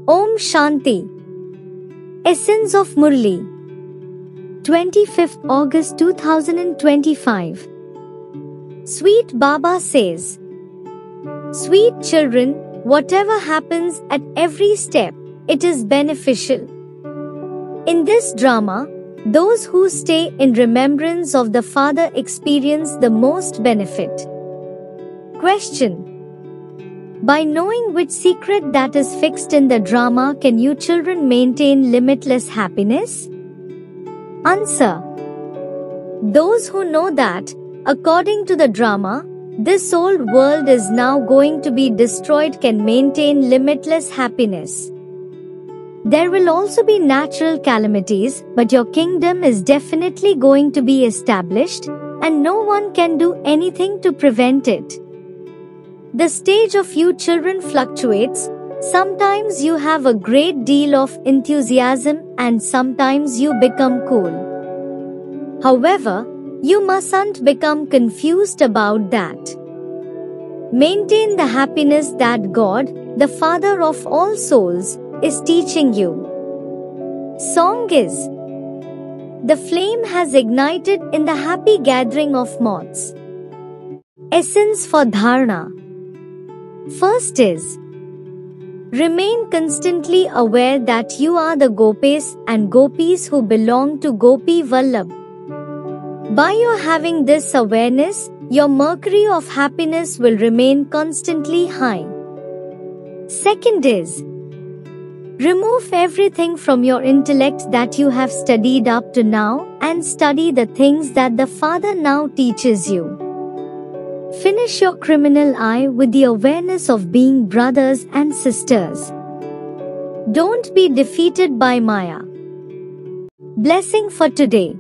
Om Shanti. Essence of Murli. 25th August 2025. Sweet Baba says, sweet children, whatever happens at every step, it is beneficial. In this drama, those who stay in remembrance of the Father experience the most benefit. Question. By knowing which secret that is fixed in the drama can you children maintain limitless happiness? Answer. Those who know that, according to the drama, this old world is now going to be destroyed can maintain limitless happiness. There will also be natural calamities, but your kingdom is definitely going to be established, and no one can do anything to prevent it. The stage of you children fluctuates. Sometimes you have a great deal of enthusiasm and sometimes you become cool. However, you mustn't become confused about that. Maintain the happiness that God, the Father of all souls, is teaching you. Song is: the flame has ignited in the happy gathering of moths. Essence for Dharana. First is, remain constantly aware that you are the Gopis and Gopis who belong to Gopi Vallabh. By your having this awareness, your mercury of happiness will remain constantly high. Second is, remove everything from your intellect that you have studied up to now and study the things that the Father now teaches you. Finish your criminal eye with the awareness of being brothers and sisters. Don't be defeated by Maya. Blessing for today.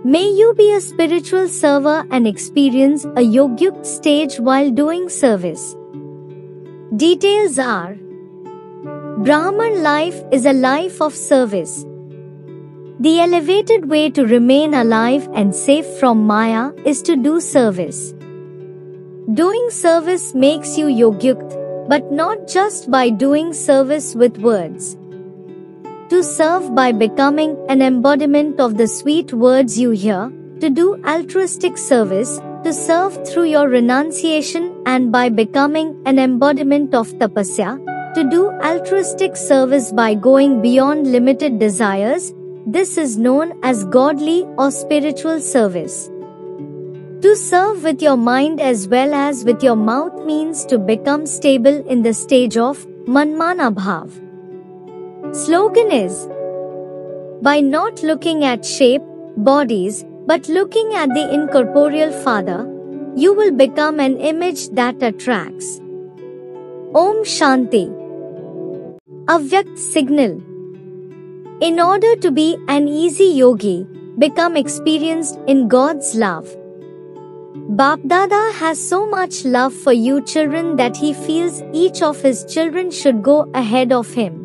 May you be a spiritual server and experience a yogyukt stage while doing service. Details are: Brahman life is a life of service. The elevated way to remain alive and safe from Maya is to do service. Doing service makes you yogyukt, but not just by doing service with words. To serve by becoming an embodiment of the sweet words you hear, to do altruistic service, to serve through your renunciation and by becoming an embodiment of tapasya, to do altruistic service by going beyond limited desires, this is known as godly or spiritual service. To serve with your mind as well as with your mouth means to become stable in the stage of Manmana Bhav. Slogan is: by not looking at shape, bodies, but looking at the incorporeal Father, you will become an image that attracts. Om Shanti. Avyakt signal. In order to be an easy yogi, become experienced in God's love. Bapdada has so much love for you children that he feels each of his children should go ahead of him.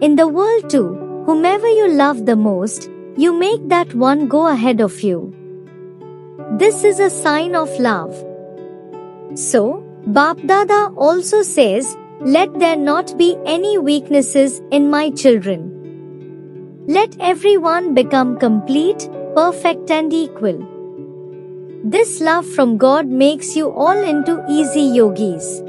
In the world too, whomever you love the most, you make that one go ahead of you. This is a sign of love. So, Bapdada also says, let there not be any weaknesses in my children. Let everyone become complete, perfect and equal. This love from God makes you all into easy yogis.